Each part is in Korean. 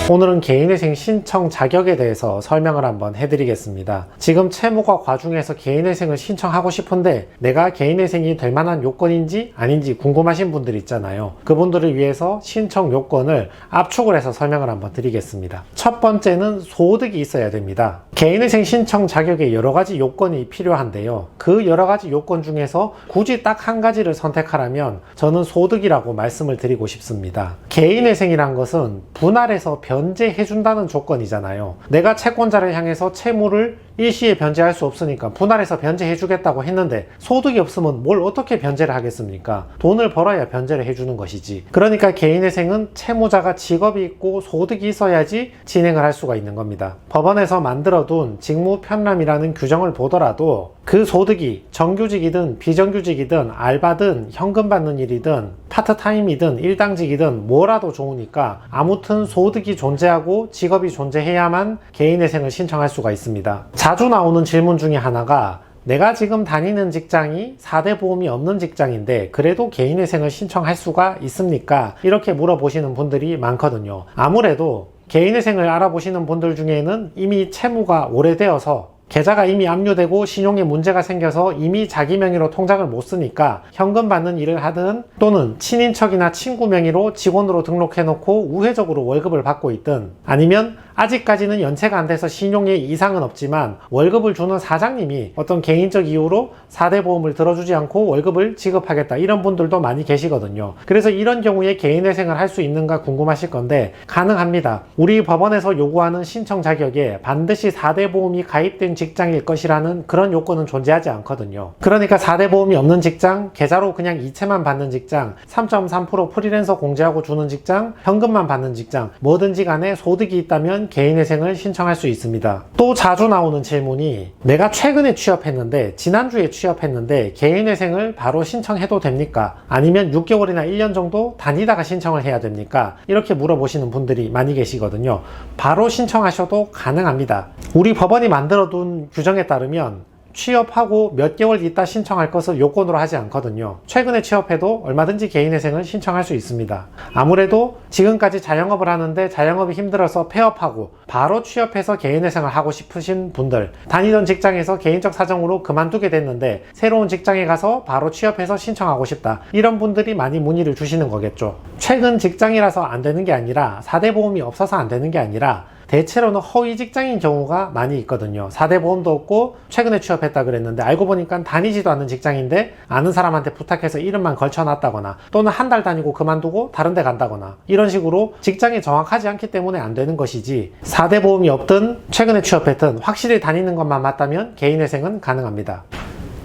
오늘은 개인회생 신청 자격에 대해서 설명을 한번 해드리겠습니다. 지금 채무가 과중해서 개인회생을 신청하고 싶은데 내가 개인회생이 될 만한 요건인지 아닌지 궁금하신 분들 있잖아요. 그분들을 위해서 신청 요건을 압축을 해서 설명을 한번 드리겠습니다. 첫 번째는 소득이 있어야 됩니다. 개인회생 신청 자격에 여러 가지 요건이 필요한데요. 그 여러 가지 요건 중에서 굳이 딱 한 가지를 선택하라면 저는 소득이라고 말씀을 드리고 싶습니다. 개인회생이란 것은 분할해서 변제해준다는 조건이잖아요. 내가 채권자를 향해서 채무를 일시에 변제할 수 없으니까 분할해서 변제해주겠다고 했는데 소득이 없으면 뭘 어떻게 변제를 하겠습니까? 돈을 벌어야 변제를 해주는 것이지. 그러니까 개인회생은 채무자가 직업이 있고 소득이 있어야지 진행을 할 수가 있는 겁니다. 법원에서 만들어둔 직무편람이라는 규정을 보더라도 그 소득이 정규직이든 비정규직이든 알바든 현금 받는 일이든 파트타임이든 일당직이든 뭐라도 좋으니까 아무튼 소득이 존재하고 직업이 존재해야만 개인회생을 신청할 수가 있습니다. 자주 나오는 질문 중에 하나가 내가 지금 다니는 직장이 4대 보험이 없는 직장인데 그래도 개인회생을 신청할 수가 있습니까? 이렇게 물어보시는 분들이 많거든요. 아무래도 개인회생을 알아보시는 분들 중에는 이미 채무가 오래되어서 계좌가 이미 압류되고 신용에 문제가 생겨서 이미 자기 명의로 통장을 못 쓰니까 현금 받는 일을 하든 또는 친인척이나 친구 명의로 직원으로 등록해 놓고 우회적으로 월급을 받고 있든 아니면 아직까지는 연체가 안 돼서 신용에 이상은 없지만 월급을 주는 사장님이 어떤 개인적 이유로 4대 보험을 들어주지 않고 월급을 지급하겠다 이런 분들도 많이 계시거든요. 그래서 이런 경우에 개인회생을 할 수 있는가 궁금하실 건데 가능합니다. 우리 법원에서 요구하는 신청 자격에 반드시 4대 보험이 가입된 직장일 것이라는 그런 요건은 존재하지 않거든요. 그러니까 4대 보험이 없는 직장, 계좌로 그냥 이체만 받는 직장, 3.3% 프리랜서 공제하고 주는 직장, 현금만 받는 직장 뭐든지 간에 소득이 있다면 개인회생을 신청할 수 있습니다. 또 자주 나오는 질문이 내가 최근에 취업했는데 지난주에 취업했는데 개인회생을 바로 신청해도 됩니까? 아니면 6개월이나 1년 정도 다니다가 신청을 해야 됩니까? 이렇게 물어보시는 분들이 많이 계시거든요. 바로 신청하셔도 가능합니다. 우리 법원이 만들어둔 규정에 따르면 취업하고 몇 개월 있다 신청할 것을 요건으로 하지 않거든요. 최근에 취업해도 얼마든지 개인회생을 신청할 수 있습니다. 아무래도 지금까지 자영업을 하는데 자영업이 힘들어서 폐업하고 바로 취업해서 개인회생을 하고 싶으신 분들, 다니던 직장에서 개인적 사정으로 그만두게 됐는데 새로운 직장에 가서 바로 취업해서 신청하고 싶다. 이런 분들이 많이 문의를 주시는 거겠죠. 최근 직장이라서 안 되는 게 아니라 4대 보험이 없어서 안 되는 게 아니라 대체로는 허위 직장인 경우가 많이 있거든요. 4대 보험도 없고 최근에 취업했다 그랬는데 알고 보니까 다니지도 않는 직장인데 아는 사람한테 부탁해서 이름만 걸쳐놨다거나 또는 한 달 다니고 그만두고 다른 데 간다거나 이런 식으로 직장이 정확하지 않기 때문에 안 되는 것이지 4대 보험이 없든 최근에 취업했든 확실히 다니는 것만 맞다면 개인회생은 가능합니다.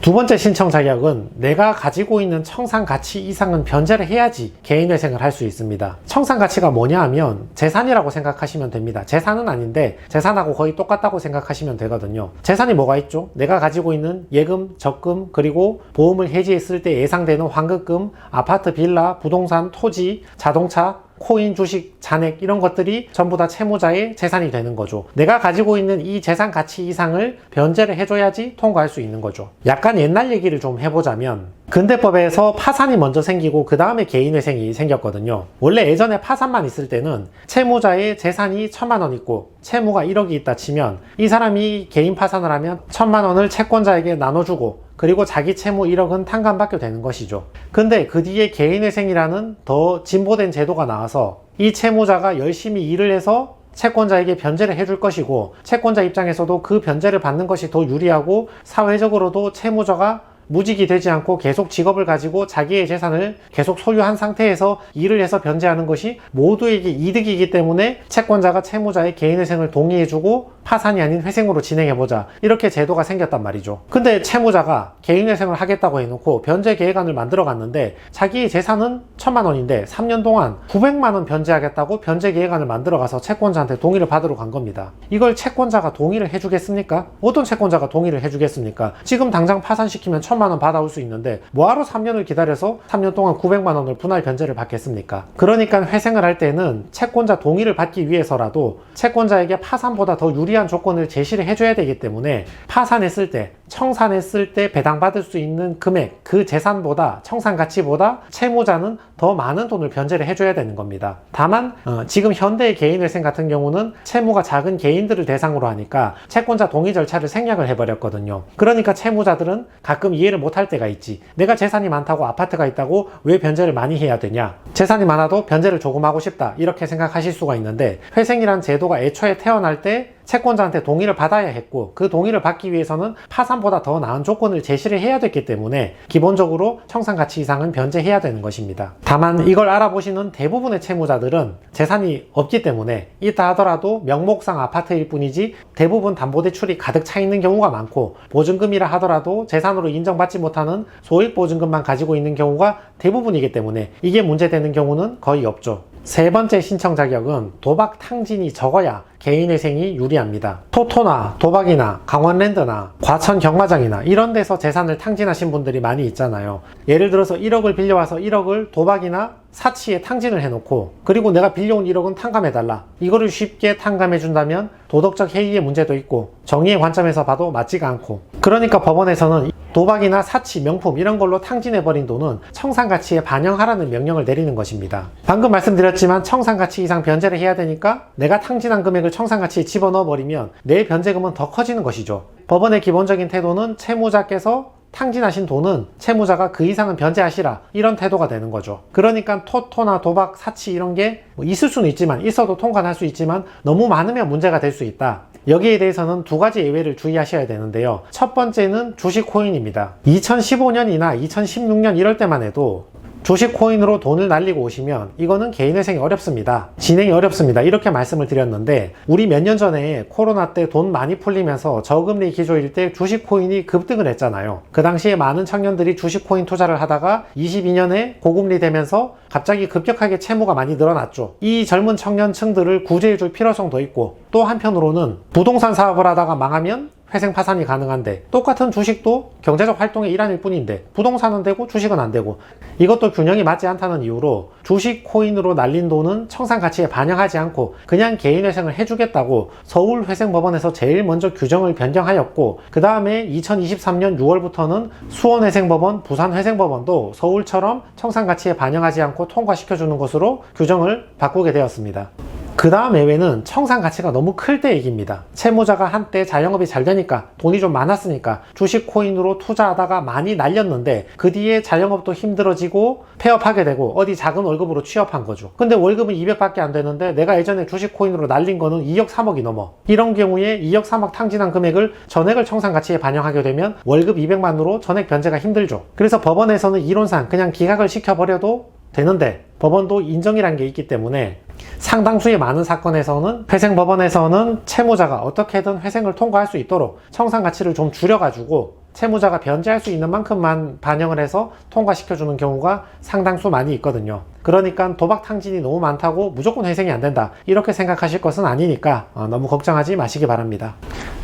두 번째 신청 자격은 내가 가지고 있는 청산 가치 이상은 변제를 해야지 개인회생을 할 수 있습니다. 청산 가치가 뭐냐 하면 재산이라고 생각하시면 됩니다. 재산은 아닌데 재산하고 거의 똑같다고 생각하시면 되거든요. 재산이 뭐가 있죠? 내가 가지고 있는 예금, 적금, 그리고 보험을 해지했을 때 예상되는 환급금, 아파트, 빌라, 부동산, 토지, 자동차, 코인, 주식, 잔액 이런 것들이 전부 다 채무자의 재산이 되는 거죠. 내가 가지고 있는 이 재산 가치 이상을 변제를 해줘야지 통과할 수 있는 거죠. 약간 옛날 얘기를 좀 해보자면 근대법에서 파산이 먼저 생기고 그 다음에 개인회생이 생겼거든요. 원래 예전에 파산만 있을 때는 채무자의 재산이 1,000만 원 있고 채무가 1억이 있다 치면 이 사람이 개인 파산을 하면 1,000만 원을 채권자에게 나눠주고 그리고 자기 채무 1억은 탕감받게 되는 것이죠. 근데 그 뒤에 개인회생이라는 더 진보된 제도가 나와서 이 채무자가 열심히 일을 해서 채권자에게 변제를 해줄 것이고 채권자 입장에서도 그 변제를 받는 것이 더 유리하고 사회적으로도 채무자가 무직이 되지 않고 계속 직업을 가지고 자기의 재산을 계속 소유한 상태에서 일을 해서 변제하는 것이 모두에게 이득이기 때문에 채권자가 채무자의 개인회생을 동의해주고 파산이 아닌 회생으로 진행해보자 이렇게 제도가 생겼단 말이죠. 근데 채무자가 개인회생을 하겠다고 해놓고 변제 계획안을 만들어 갔는데 자기의 재산은 1,000만 원인데 3년 동안 900만 원 변제하겠다고 변제 계획안을 만들어 가서 채권자한테 동의를 받으러 간 겁니다. 이걸 채권자가 동의를 해주겠습니까? 어떤 채권자가 동의를 해주겠습니까? 지금 당장 파산시키면 1,000만 원 받아올 수 있는데 뭐하러 3년을 기다려서 3년 동안 900만 원을 분할 변제를 받겠습니까? 그러니까 회생을 할 때는 채권자 동의를 받기 위해서라도 채권자에게 파산보다 더 유리 유리한 조건을 제시를 해줘야 되기 때문에 파산했을 때, 청산했을 때 배당받을 수 있는 금액, 그 재산보다, 청산 가치보다 채무자는 더 많은 돈을 변제를 해줘야 되는 겁니다. 다만 지금 현대의 개인회생 같은 경우는 채무가 작은 개인들을 대상으로 하니까 채권자 동의 절차를 생략을 해버렸거든요. 그러니까 채무자들은 가끔 이해를 못할 때가 있지. 내가 재산이 많다고 아파트가 있다고 왜 변제를 많이 해야 되냐? 재산이 많아도 변제를 조금 하고 싶다, 이렇게 생각하실 수가 있는데, 회생이란 제도가 애초에 태어날 때 채권자한테 동의를 받아야 했고, 그 동의를 받기 위해서는 파산보다 더 나은 조건을 제시를 해야 됐기 때문에 기본적으로 청산가치 이상은 변제해야 되는 것입니다. 다만 이걸 알아보시는 대부분의 채무자들은 재산이 없기 때문에 있다 하더라도 명목상 아파트일 뿐이지 대부분 담보대출이 가득 차 있는 경우가 많고, 보증금이라 하더라도 재산으로 인정받지 못하는 소액보증금만 가지고 있는 경우가 대부분이기 때문에 이게 문제되는 경우는 거의 없죠. 세 번째 신청 자격은 도박 탕진이 적어야 개인회생이 유리합니다. 토토나 도박이나 강원랜드나 과천 경마장이나 이런 데서 재산을 탕진하신 분들이 많이 있잖아요. 예를 들어서 1억을 빌려와서 1억을 도박이나 사치에 탕진을 해놓고, 그리고 내가 빌려온 1억은 탕감해달라, 이거를 쉽게 탕감해준다면 도덕적 해이의 문제도 있고 정의의 관점에서 봐도 맞지가 않고, 그러니까 법원에서는 도박이나 사치, 명품 이런 걸로 탕진해버린 돈은 청산가치에 반영하라는 명령을 내리는 것입니다. 방금 말씀드렸지만 청산가치 이상 변제를 해야 되니까 내가 탕진한 금액을 청산가치에 집어넣어 버리면 내 변제금은 더 커지는 것이죠. 법원의 기본적인 태도는 채무자께서 탕진하신 돈은 채무자가 그 이상은 변제하시라, 이런 태도가 되는 거죠. 그러니까 토토나 도박, 사치 이런 게 있을 수는 있지만, 있어도 통관할 수 있지만 너무 많으면 문제가 될 수 있다. 여기에 대해서는 두 가지 예외를 주의하셔야 되는데요. 첫 번째는 주식 코인입니다. 2015년이나 2016년 이럴 때만 해도 주식 코인으로 돈을 날리고 오시면 이거는 개인회생이 어렵습니다. 진행이 어렵습니다. 이렇게 말씀을 드렸는데, 우리 몇 년 전에 코로나 때 돈 많이 풀리면서 저금리 기조일 때 주식 코인이 급등을 했잖아요. 그 당시에 많은 청년들이 주식 코인 투자를 하다가 22년에 고금리 되면서 갑자기 급격하게 채무가 많이 늘어났죠. 이 젊은 청년층들을 구제해줄 필요성도 있고, 또 한편으로는 부동산 사업을 하다가 망하면 회생 파산이 가능한데, 똑같은 주식도 경제적 활동의 일환일 뿐인데 부동산은 되고 주식은 안 되고, 이것도 균형이 맞지 않다는 이유로 주식 코인으로 날린 돈은 청산가치에 반영하지 않고 그냥 개인회생을 해주겠다고 서울회생법원에서 제일 먼저 규정을 변경하였고, 그 다음에 2023년 6월부터는 수원회생법원, 부산회생법원도 서울처럼 청산가치에 반영하지 않고 통과시켜주는 것으로 규정을 바꾸게 되었습니다. 그 다음 예외는 청산가치가 너무 클 때 얘기입니다. 채무자가 한때 자영업이 잘 되니까, 돈이 좀 많았으니까 주식 코인으로 투자하다가 많이 날렸는데 그 뒤에 자영업도 힘들어지고 폐업하게 되고 어디 작은 월급으로 취업한 거죠. 근데 월급은 200밖에 안 되는데 내가 예전에 주식 코인으로 날린 거는 2억 3억이 넘어. 이런 경우에 2억 3억 탕진한 금액을 전액을 청산가치에 반영하게 되면 월급 200만으로 전액 변제가 힘들죠. 그래서 법원에서는 이론상 그냥 기각을 시켜버려도 되는데, 법원도 인정이란 게 있기 때문에 상당수의 많은 사건에서는 회생법원에서는 채무자가 어떻게든 회생을 통과할 수 있도록 청산가치를 좀 줄여가지고 채무자가 변제할 수 있는 만큼만 반영을 해서 통과시켜주는 경우가 상당수 많이 있거든요. 그러니까 도박 탕진이 너무 많다고 무조건 회생이 안 된다, 이렇게 생각하실 것은 아니니까 너무 걱정하지 마시기 바랍니다.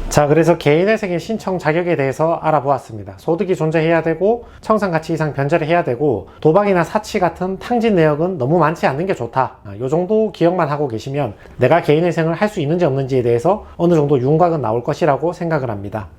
자, 그래서 개인회생의 신청 자격에 대해서 알아보았습니다. 소득이 존재해야 되고 청산가치 이상 변제를 해야 되고 도박이나 사치 같은 탕진 내역은 너무 많지 않는 게 좋다. 이 정도 기억만 하고 계시면 내가 개인회생을 할 수 있는지 없는지에 대해서 어느 정도 윤곽은 나올 것이라고 생각을 합니다.